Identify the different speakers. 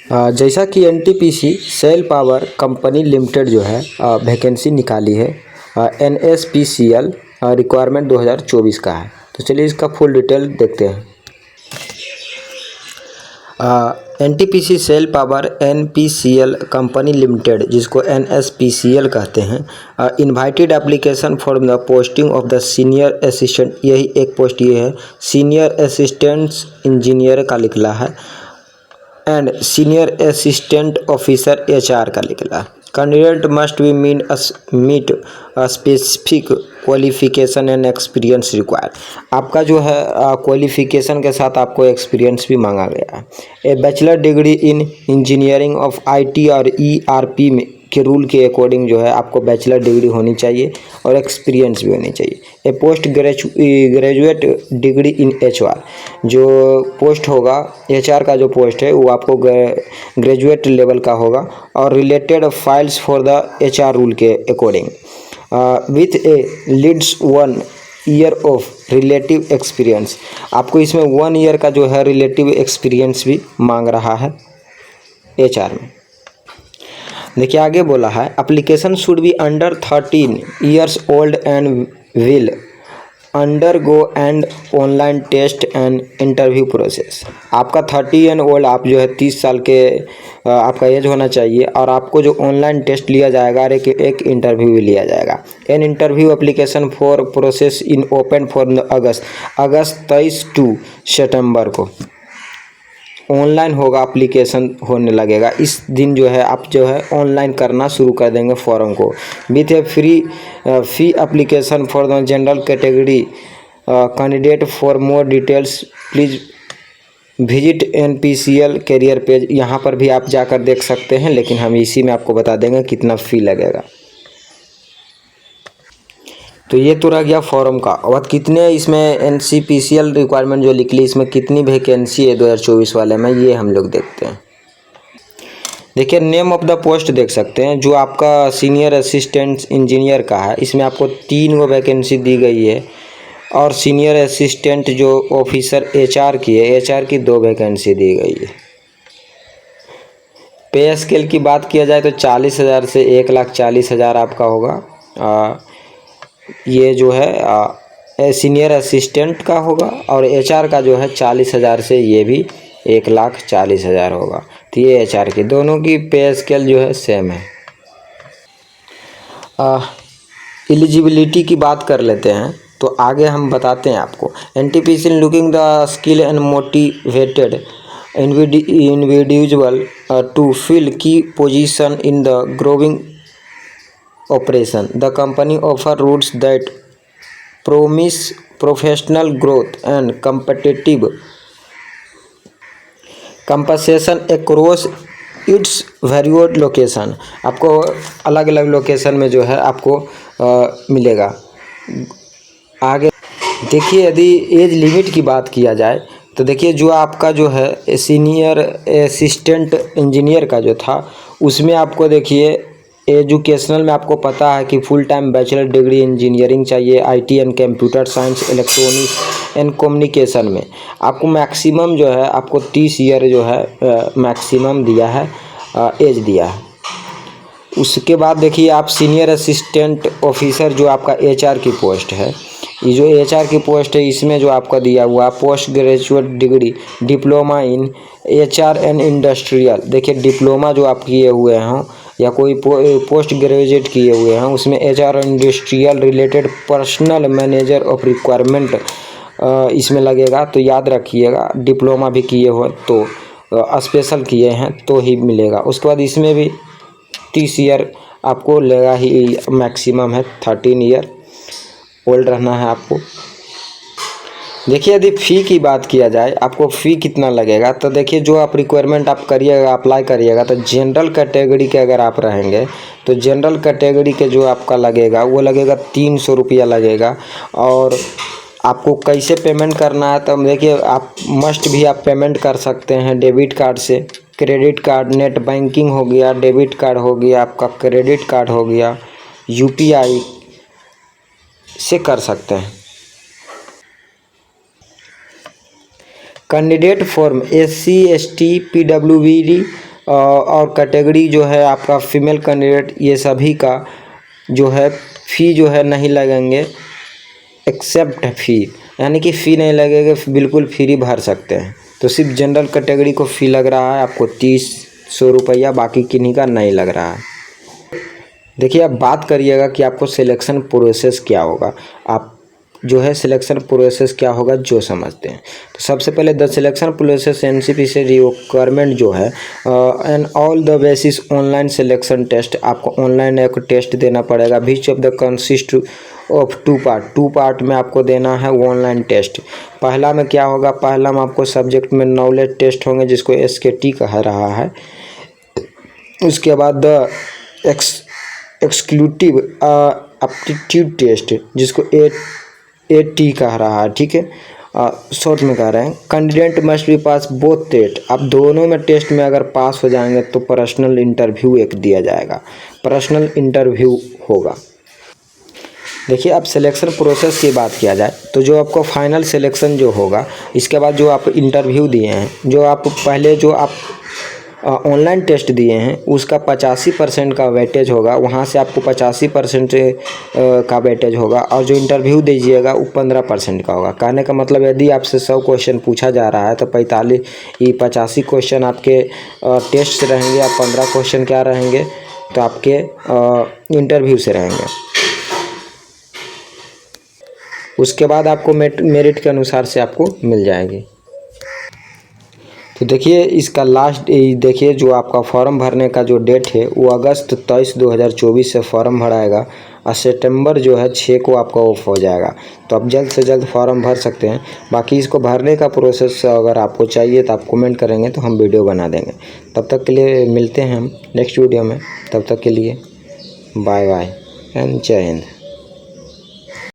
Speaker 1: जैसा कि NTPC SAIL power company limited जो है वैकेंसी निकाली है एनएसपीसीएल रिक्वायरमेंट 2024 का है। तो चलिए इसका फुल डिटेल देखते हैं। NTPC SAIL power NPCL company limited जिसको एनएसपीसीएल कहते हैं invited application for the posting of the senior assistant, यही एक पोस्ट ये है, सीनियर असिस्टेंट इंजीनियर का निकला है and senior assistant officer HR का निकला। Candidate must be meet specific qualification and experience required. आपका जो है क्वालिफिकेशन के साथ आपको एक्सपीरियंस भी मांगा गया है। A bachelor degree in engineering of IT और ईआरपी में के रूल के अकॉर्डिंग जो है आपको बैचलर डिग्री होनी चाहिए और एक्सपीरियंस भी होनी चाहिए। A post graduate degree in HR, जो पोस्ट होगा एचआर का जो पोस्ट है वो आपको ग्रेजुएट लेवल का होगा और related files for the HR rule के according with a leads 1 year of relative experience. आपको इसमें 1 ईयर का जो है रिलेटिव एक्सपीरियंस भी मांग रहा है एचआर में। देखिए आगे बोला है application should be under 13 years old and will undergo and online test and interview process. आपका 30 एंड ओल्ड, आप जो है 30 साल के आपका एज होना चाहिए और आपको जो ऑनलाइन टेस्ट लिया जाएगा और एक इंटरव्यू भी लिया जाएगा। An interview application for process in open for August 23 to September को ऑनलाइन होगा, एप्लीकेशन होने लगेगा। इस दिन जो है आप जो है ऑनलाइन करना शुरू कर देंगे फॉर्म को। With a fee application for the general category candidate. For more details please visit NPCL career page. यहाँ पर भी आप जाकर देख सकते हैं, लेकिन हम इसी में आपको बता देंगे कितना फ़ी लगेगा। तो ये तो रह गया फॉर्म का। और कितने इसमें एनसीपीसीएल रिक्वायरमेंट जो निकली इसमें कितनी वैकेंसी है 2024 वाले में, ये हम लोग देखते हैं। देखिए नेम ऑफ द पोस्ट देख सकते हैं, जो आपका सीनियर असिस्टेंट इंजीनियर का है इसमें आपको 3 गो वैकेंसी दी गई है और सीनियर असिस्टेंट जो ऑफिसर एचआर की है, एचआर की 2 वैकेंसी दी गई है। पे स्केल की बात किया जाए तो 40,000 से 1,40,000 आपका होगा। ये जो है सीनियर असिस्टेंट का होगा और एचआर का जो है 40,000 से ये भी 1,40,000 होगा। तो ये एचआर की दोनों की पे स्केल जो है सेम है। एलिजिबिलिटी की बात कर लेते हैं तो आगे हम बताते हैं आपको। NTPC looking the skill and motivated individual to fill key position in the growing operation. The company offer routes that promise professional growth and competitive compensation across its various location. आपको अलग अलग लोकेशन में जो है आपको मिलेगा। आगे देखिए यदि एज लिमिट की बात किया जाए तो देखिए जो आपका जो है सीनियर असिस्टेंट इंजीनियर का जो था उसमें आपको देखिए एजुकेशनल में आपको पता है कि full time bachelor degree engineering चाहिए। IT and computer science electronics and communication में आपको मैक्सिमम जो है आपको 30 ईयर जो है मैक्सिमम दिया है, एज दिया है। उसके बाद देखिए आप सीनियर असिस्टेंट ऑफिसर जो आपका एचआर की पोस्ट है, ये जो एचआर की पोस्ट है इसमें जो आपका दिया हुआ post graduate degree diploma in HR and industrial. देखिए डिप्लोमा जो आप किए हुए हों या कोई पोस्ट ग्रेजुएट किए हुए हैं उसमें HR industrial related personal manager of requirement इसमें लगेगा। तो याद रखिएगा डिप्लोमा भी किए हो तो स्पेशल किए हैं तो ही मिलेगा। उसके बाद इसमें भी 30 ईयर आपको लेगा ही, मैक्सिमम है 13 ईयर ओल्ड रहना है आपको। देखिए यदि फ़ी की बात किया जाए आपको फ़ी कितना लगेगा तो देखिए जो आप रिक्वायरमेंट आप करिएगा अप्लाई करिएगा तो जनरल कैटेगरी के अगर आप रहेंगे तो जनरल कैटेगरी के जो आपका लगेगा वो लगेगा 300 रुपया लगेगा। और आपको कैसे पेमेंट करना है तो देखिए आप मस्ट भी आप पेमेंट कर सकते हैं डेबिट कार्ड से, क्रेडिट कार्ड, नेट बैंकिंग हो गया, डेबिट कार्ड हो गया, आपका क्रेडिट कार्ड हो गया, यूपीआई से कर सकते हैं। Candidate form SC ST PWBD और कैटेगरी जो है आपका फीमेल कैंडिडेट, ये सभी का जो है फ़ी जो है नहीं लगेंगे, एक्सेप्ट फ़ी, यानी कि फ़ी नहीं लगेगा, बिल्कुल फ्री भर सकते हैं। तो सिर्फ जनरल कैटेगरी को फ़ी लग रहा है आपको 300 रुपया, बाकी किन्हीं का नहीं लग रहा है। देखिए अब बात करिएगा कि आपको सिलेक्शन प्रोसेस क्या होगा। आप जो है सिलेक्शन प्रोसेस क्या होगा जो समझते हैं। तो सबसे पहले the selection process NCPC requirement जो है and all the basis online selection test, आपको ऑनलाइन एक टेस्ट देना पड़ेगा। Which of the consist of two part में आपको देना है ऑनलाइन टेस्ट। पहला में क्या होगा, पहला में आपको सब्जेक्ट में नॉलेज टेस्ट होंगे जिसको SKT कह रहा है। उसके बाद द एक्सक्लूसिव एप्टीट्यूड टेस्ट जिसको AT कह रहा है, ठीक है, शॉर्ट में कह रहे हैं। Candidate must be pass both test, आप दोनों में टेस्ट में अगर पास हो जाएंगे तो पर्सनल इंटरव्यू एक दिया जाएगा, पर्सनल इंटरव्यू होगा। देखिए अब सिलेक्शन प्रोसेस की बात किया जाए तो जो आपको फाइनल सिलेक्शन जो होगा, इसके बाद जो आप इंटरव्यू दिए हैं, जो आप पहले जो आप ऑनलाइन टेस्ट दिए हैं उसका 85% का वेटेज होगा, वहाँ से आपको 85% का वेटेज होगा, और जो इंटरव्यू दीजिएगा वो 15% का होगा। कहने का मतलब यदि आपसे 100 क्वेश्चन पूछा जा रहा है तो 85 क्वेश्चन आपके टेस्ट से रहेंगे, और 15 क्वेश्चन क्या रहेंगे तो आपके इंटरव्यू से रहेंगे। उसके बाद आपको मेरिट के अनुसार से आपको मिल जाएगी। तो देखिए इसका लास्ट देखिए जो आपका फॉर्म भरने का जो डेट है वो अगस्त 23, 2024 से फॉर्म भराएगा, और सितंबर जो है 6 को आपका ऑफ हो जाएगा। तो आप जल्द से जल्द फॉर्म भर सकते हैं। बाकी इसको भरने का प्रोसेस अगर आपको चाहिए तो आप कमेंट करेंगे तो हम वीडियो बना देंगे। तब तक के लिए मिलते हैं हम नेक्स्ट वीडियो में, तब तक के लिए बाय बाय एंड जय हिंद।